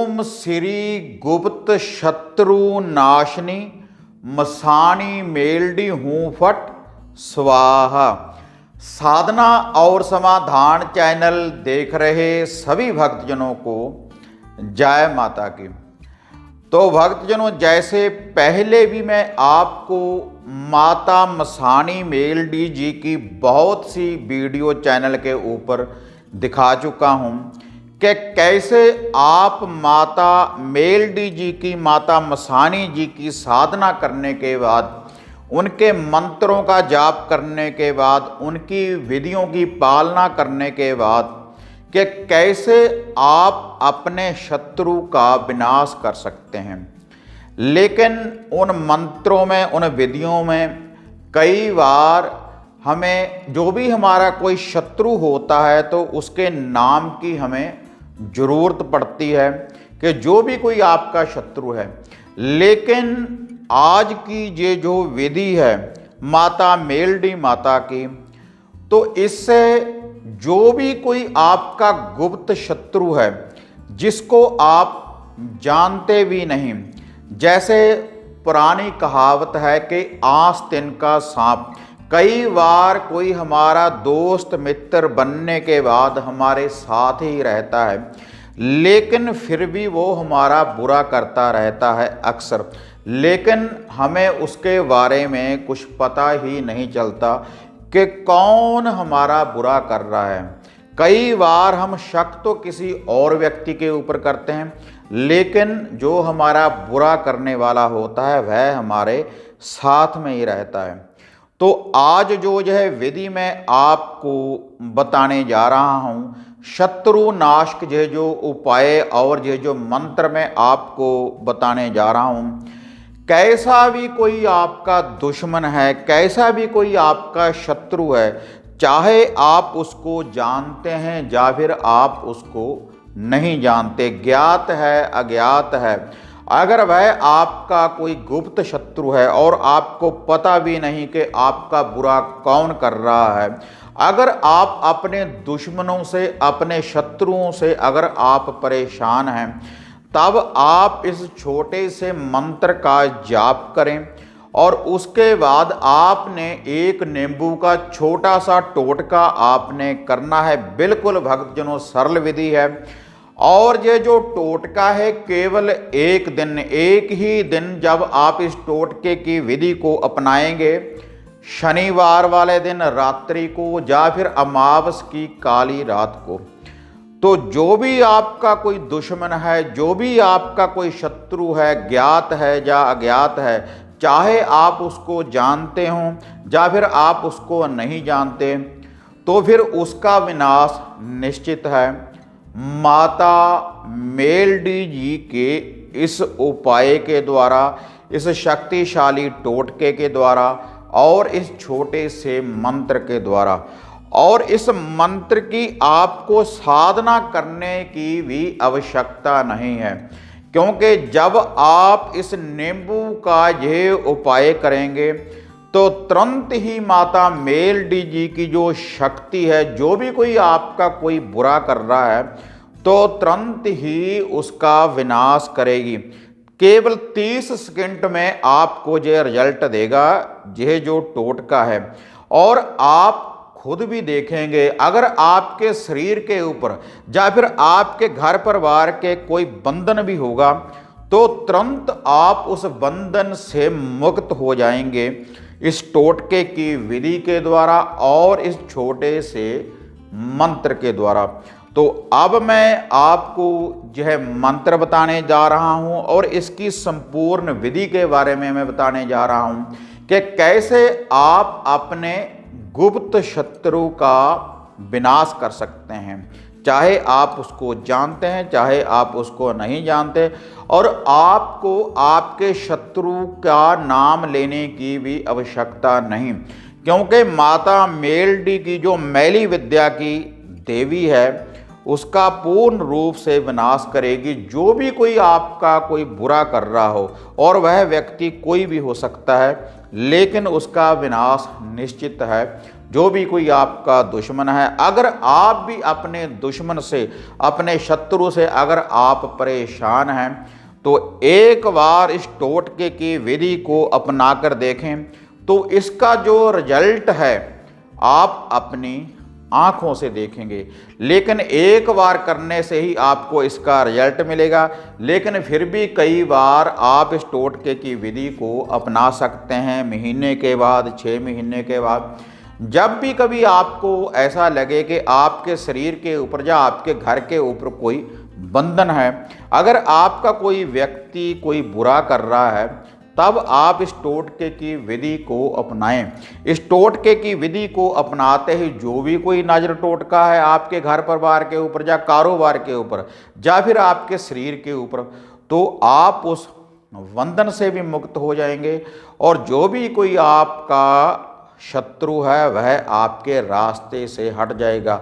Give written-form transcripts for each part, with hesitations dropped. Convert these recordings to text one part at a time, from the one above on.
ओम श्री गुप्त शत्रु नाशनी मसानी मेलडी हूँ फट स्वाहा। साधना और समाधान चैनल देख रहे सभी भक्तजनों को जय माता की। तो भक्तजनों, जैसे पहले भी मैं आपको माता मसानी मेलडी जी की बहुत सी वीडियो चैनल के ऊपर दिखा चुका हूँ कि कैसे आप माता मेलडी जी की, माता मसानी जी की साधना करने के बाद, उनके मंत्रों का जाप करने के बाद, उनकी विधियों की पालना करने के बाद कि कैसे आप अपने शत्रु का विनाश कर सकते हैं। लेकिन उन मंत्रों में, उन विधियों में कई बार हमें जो भी हमारा कोई शत्रु होता है तो उसके नाम की हमें ज़रूरत पड़ती है कि जो भी कोई आपका शत्रु है। लेकिन आज की ये जो विधि है माता मेलडी माता की, तो इससे जो भी कोई आपका गुप्त शत्रु है जिसको आप जानते भी नहीं, जैसे पुरानी कहावत है कि आस्तीन का सांप, कई बार कोई हमारा दोस्त मित्र बनने के बाद हमारे साथ ही रहता है लेकिन फिर भी वो हमारा बुरा करता रहता है अक्सर, लेकिन हमें उसके बारे में कुछ पता ही नहीं चलता कि कौन हमारा बुरा कर रहा है। कई बार हम शक तो किसी और व्यक्ति के ऊपर करते हैं, लेकिन जो हमारा बुरा करने वाला होता है वह हमारे साथ में ही रहता है। तो आज जो यह विधि मैं आपको बताने जा रहा हूँ, शत्रु नाश के जो उपाय और ये जो मंत्र मैं आपको बताने जा रहा हूँ, कैसा भी कोई आपका दुश्मन है, कैसा भी कोई आपका शत्रु है, चाहे आप उसको जानते हैं या फिर आप उसको नहीं जानते, ज्ञात है अज्ञात है, अगर वह आपका कोई गुप्त शत्रु है और आपको पता भी नहीं कि आपका बुरा कौन कर रहा है, अगर आप अपने दुश्मनों से, अपने शत्रुओं से अगर आप परेशान हैं, तब आप इस छोटे से मंत्र का जाप करें और उसके बाद आपने एक नींबू का छोटा सा टोटका आपने करना है। बिल्कुल भक्तजनों सरल विधि है और ये जो टोटका है केवल एक ही दिन जब आप इस टोटके की विधि को अपनाएंगे, शनिवार वाले दिन रात्रि को या फिर अमावस की काली रात को, तो जो भी आपका कोई दुश्मन है, जो भी आपका कोई शत्रु है, ज्ञात है या अज्ञात है, चाहे आप उसको जानते हों या फिर आप उसको नहीं जानते, तो फिर उसका विनाश निश्चित है। माता मेलडी जी के इस उपाय के द्वारा, इस शक्तिशाली टोटके के द्वारा और इस छोटे से मंत्र के द्वारा, और इस मंत्र की आपको साधना करने की भी आवश्यकता नहीं है, क्योंकि जब आप इस नींबू का यह उपाय करेंगे तो तुरंत ही माता मेलडी जी की जो शक्ति है, जो भी कोई आपका कोई बुरा कर रहा है तो तुरंत ही उसका विनाश करेगी। केवल 30 सेकंड में आपको यह रिजल्ट देगा, यह जो टोटका है। और आप खुद भी देखेंगे, अगर आपके शरीर के ऊपर या फिर आपके घर परिवार के कोई बंधन भी होगा तो तुरंत आप उस बंधन से मुक्त हो जाएंगे इस टोटके की विधि के द्वारा और इस छोटे से मंत्र के द्वारा। तो अब मैं आपको यह मंत्र बताने जा रहा हूं और इसकी संपूर्ण विधि के बारे में मैं बताने जा रहा हूं कि कैसे आप अपने गुप्त शत्रु का विनाश कर सकते हैं, चाहे आप उसको जानते हैं चाहे आप उसको नहीं जानते। और आपको आपके शत्रु का नाम लेने की भी आवश्यकता नहीं, क्योंकि माता मेलडी की जो मैली विद्या की देवी है उसका पूर्ण रूप से विनाश करेगी। जो भी कोई आपका कोई बुरा कर रहा हो, और वह व्यक्ति कोई भी हो सकता है, लेकिन उसका विनाश निश्चित है। जो भी कोई आपका दुश्मन है, अगर आप भी अपने दुश्मन से, अपने शत्रु से अगर आप परेशान हैं, तो एक बार इस टोटके की विधि को अपना कर देखें, तो इसका जो रिजल्ट है आप अपनी आंखों से देखेंगे। लेकिन एक बार करने से ही आपको इसका रिजल्ट मिलेगा, लेकिन फिर भी कई बार आप इस टोटके की विधि को अपना सकते हैं, महीने के बाद, 6 महीने के बाद। जब भी कभी आपको ऐसा लगे कि आपके शरीर के ऊपर या आपके घर के ऊपर कोई बंधन है, अगर आपका कोई व्यक्ति कोई बुरा कर रहा है, तब आप इस टोटके की विधि को अपनाएं। इस टोटके की विधि को अपनाते ही जो भी कोई नजर टोटका है आपके घर परिवार के ऊपर या कारोबार के ऊपर या फिर आपके शरीर के ऊपर, तो आप उस बंधन से भी मुक्त हो जाएंगे, और जो भी कोई आपका शत्रु है वह आपके रास्ते से हट जाएगा।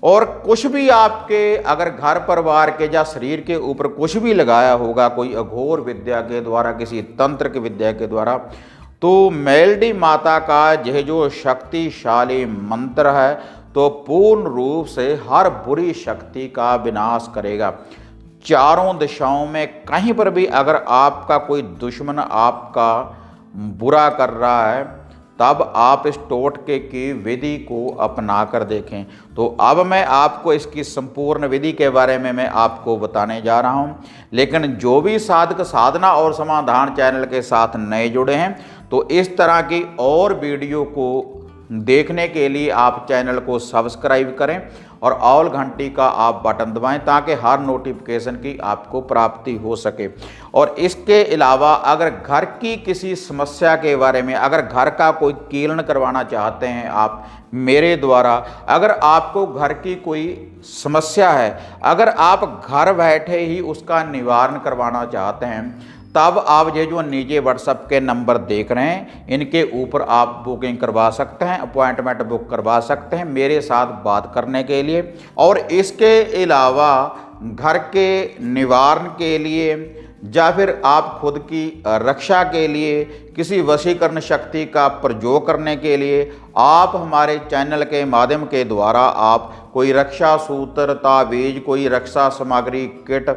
और कुछ भी आपके अगर घर परिवार के या शरीर के ऊपर कुछ भी लगाया होगा कोई अघोर विद्या के द्वारा, किसी तंत्र की विद्या के द्वारा, तो मेलडी माता का यह जो शक्तिशाली मंत्र है तो पूर्ण रूप से हर बुरी शक्ति का विनाश करेगा। चारों दिशाओं में कहीं पर भी अगर आपका कोई दुश्मन आपका बुरा कर रहा है, तब आप इस टोटके की विधि को अपना कर देखें। तो अब मैं आपको इसकी संपूर्ण विधि के बारे में मैं आपको बताने जा रहा हूं। लेकिन जो भी साधक साधना और समाधान चैनल के साथ नए जुड़े हैं, तो इस तरह की और वीडियो को देखने के लिए आप चैनल को सब्सक्राइब करें और ऑल घंटी का आप बटन दबाएं, ताकि हर नोटिफिकेशन की आपको प्राप्ति हो सके। और इसके अलावा अगर घर की किसी समस्या के बारे में, अगर घर का कोई कीलन करवाना चाहते हैं आप मेरे द्वारा, अगर आपको घर की कोई समस्या है, अगर आप घर बैठे ही उसका निवारण करवाना चाहते हैं, तब आप ये जो नीचे व्हाट्सएप के नंबर देख रहे हैं, इनके ऊपर आप बुकिंग करवा सकते हैं, अपॉइंटमेंट बुक करवा सकते हैं मेरे साथ बात करने के लिए। और इसके अलावा घर के निवारण के लिए या फिर आप खुद की रक्षा के लिए, किसी वशीकरण शक्ति का प्रयोग करने के लिए, आप हमारे चैनल के माध्यम के द्वारा आप कोई रक्षा सूत्र, ताबीज, कोई रक्षा सामग्री किट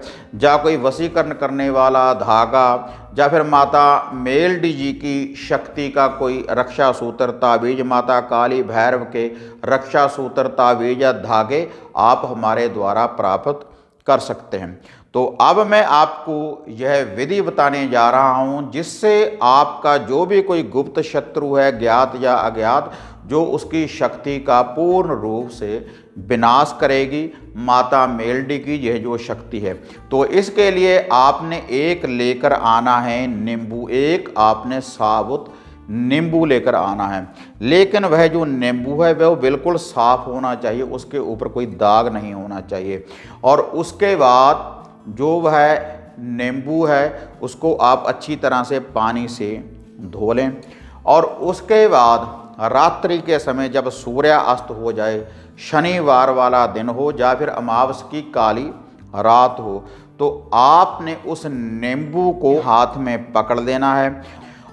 या कोई वशीकरण करने वाला धागा या फिर माता मेलडी जी की शक्ति का कोई रक्षा सूत्र, ताबीज, माता काली भैरव के रक्षा सूत्र, ताबीज या धागे आप हमारे द्वारा प्राप्त कर सकते हैं। तो अब मैं आपको यह विधि बताने जा रहा हूं, जिससे आपका जो भी कोई गुप्त शत्रु है, ज्ञात या अज्ञात, जो उसकी शक्ति का पूर्ण रूप से विनाश करेगी माता मेलडी की यह जो शक्ति है। तो इसके लिए आपने एक लेकर आना है नींबू, एक आपने साबुत नींबू लेकर आना है। लेकिन वह जो नींबू है वह बिल्कुल साफ होना चाहिए, उसके ऊपर कोई दाग नहीं होना चाहिए। और उसके बाद जो वह नींबू है उसको आप अच्छी तरह से पानी से धो लें, और उसके बाद रात्रि के समय जब सूर्यास्त हो जाए, शनिवार वाला दिन हो या फिर अमावस की काली रात हो, तो आपने उस नींबू को हाथ में पकड़ लेना है।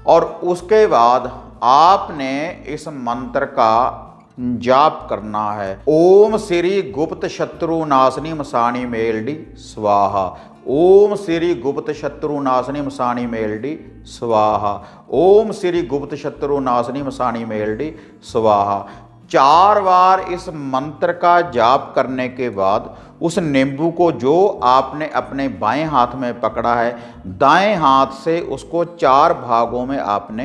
और उसके बाद आपने इस मंत्र का जाप करना है। ओम श्री गुप्त शत्रु नाशनी मसाणी मेलडी स्वाहा। ओम श्री गुप्त शत्रु नाशनी मसाणी मेलडी स्वाहा। ओम श्री गुप्त शत्रु नाशनी मसाणी मेलडी स्वाहा। 4 बार इस मंत्र का जाप करने के बाद उस नींबू को जो आपने अपने बाएं हाथ में पकड़ा है, दाएं हाथ से उसको 4 भागों में आपने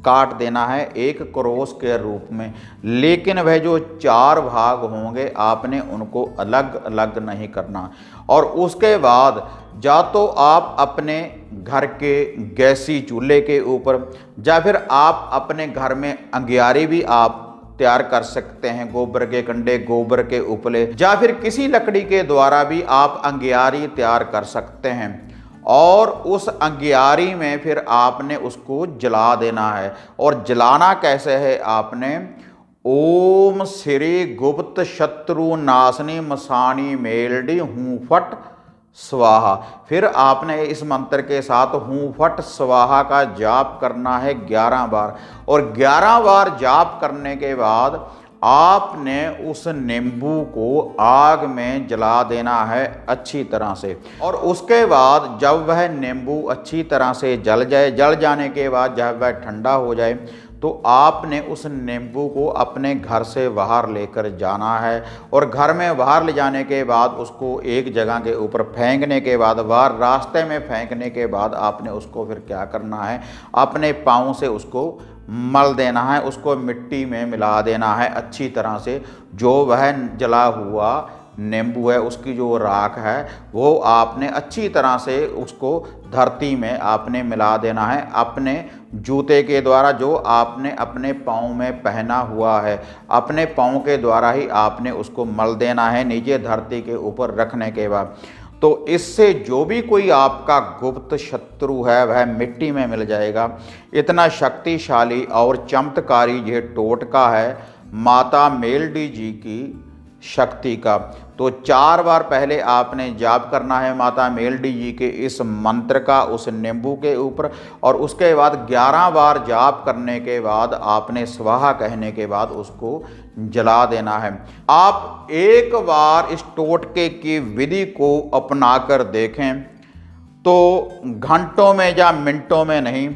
काट देना है, एक क्रॉस के रूप में। लेकिन वह जो 4 भाग होंगे आपने उनको अलग अलग नहीं करना। और उसके बाद या तो आप अपने घर के गैसी चूल्हे के ऊपर या फिर आप अपने घर में अंगियारी भी आप तैयार कर सकते हैं, गोबर के कंडे, गोबर के उपले, या फिर किसी लकड़ी के द्वारा भी आप अंगियारी तैयार कर सकते हैं। और उस अंगियारी में फिर आपने उसको जला देना है। और जलाना कैसे है, आपने ओम श्री गुप्त शत्रु नाशनी मसाणी मेलडी हूँ फट स्वाहा। फिर आपने इस मंत्र के साथ हूं फट स्वाहा का जाप करना है 11 बार, और 11 बार जाप करने के बाद आपने उस नींबू को आग में जला देना है अच्छी तरह से। और उसके बाद जब वह नींबू अच्छी तरह से जल जाए, जल जाने के बाद जब वह ठंडा हो जाए, तो आपने उस नींबू को अपने घर से बाहर लेकर जाना है। और घर में बाहर ले जाने के बाद उसको एक जगह के ऊपर फेंकने के बाद, बाहर रास्ते में फेंकने के बाद आपने उसको फिर क्या करना है, अपने पाँव से उसको मल देना है, उसको मिट्टी में मिला देना है अच्छी तरह से। जो वह जला हुआ नींबू है उसकी जो राख है वो आपने अच्छी तरह से उसको धरती में आपने मिला देना है अपने जूते के द्वारा, जो आपने अपने पाँव में पहना हुआ है। अपने पाँव के द्वारा ही आपने उसको मल देना है नीचे धरती के ऊपर रखने के बाद। तो इससे जो भी कोई आपका गुप्त शत्रु है वह मिट्टी में मिल जाएगा। इतना शक्तिशाली और चमत्कारी यह टोटका है माता मेलडी जी की शक्ति का। तो 4 बार पहले आपने जाप करना है माता मेलडी जी के इस मंत्र का उस नींबू के ऊपर, और उसके बाद 11 बार जाप करने के बाद आपने स्वाहा कहने के बाद उसको जला देना है। आप एक बार इस टोटके की विधि को अपना कर देखें तो घंटों में या मिनटों में नहीं,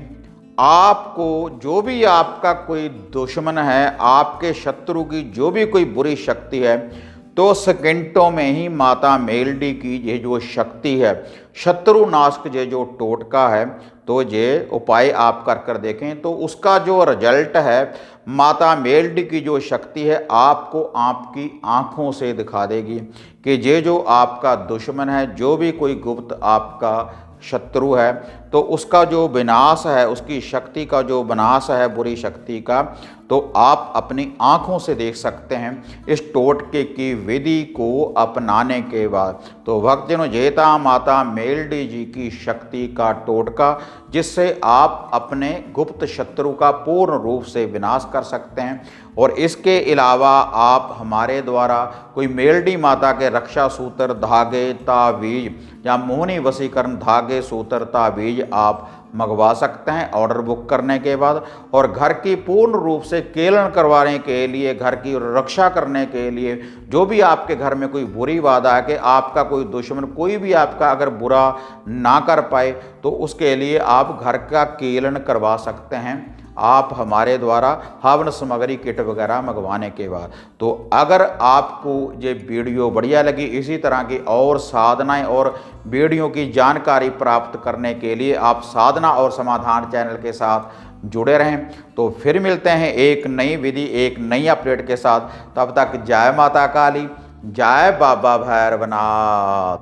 आपको जो भी आपका कोई दुश्मन है, आपके शत्रु की जो भी कोई बुरी शक्ति है, तो सेकंडों में ही माता मेलडी की ये जो शक्ति है, शत्रु नाशक ये जो टोटका है, तो ये उपाय आप कर देखें तो उसका जो रिजल्ट है, माता मेलडी की जो शक्ति है आपको आपकी आँखों से दिखा देगी कि ये जो आपका दुश्मन है, जो भी कोई गुप्त आपका शत्रु है, तो उसका जो विनाश है, उसकी शक्ति का जो विनाश है बुरी शक्ति का, तो आप अपनी आँखों से देख सकते हैं इस टोटके की विधि को अपनाने के बाद। तो भक्तजनों, जेता माता मेलडी जी की शक्ति का टोटका, जिससे आप अपने गुप्त शत्रु का पूर्ण रूप से विनाश कर सकते हैं। और इसके अलावा आप हमारे द्वारा कोई मेलडी माता के रक्षा सूत्र, धागे, ताबीज या मोहनी वशीकरण धागे, सूत्र, ताबीज आप मंगवा सकते हैं ऑर्डर बुक करने के बाद। और घर की पूर्ण रूप से केलन करवाने के लिए, घर की रक्षा करने के लिए, जो भी आपके घर में कोई बुरी बाधा है कि आपका कोई दुश्मन कोई भी आपका अगर बुरा ना कर पाए, तो उसके लिए आप घर का केलन करवा सकते हैं आप हमारे द्वारा हवन सामग्री किट वगैरह मंगवाने के बाद। तो अगर आपको ये वीडियो बढ़िया लगी, इसी तरह की और साधनाएं और वीडियो की जानकारी प्राप्त करने के लिए आप साधना और समाधान चैनल के साथ जुड़े रहें। तो फिर मिलते हैं एक नई विधि, एक नई अपडेट के साथ। तब तक जय माता काली, जय बाबा भैरवनाथ।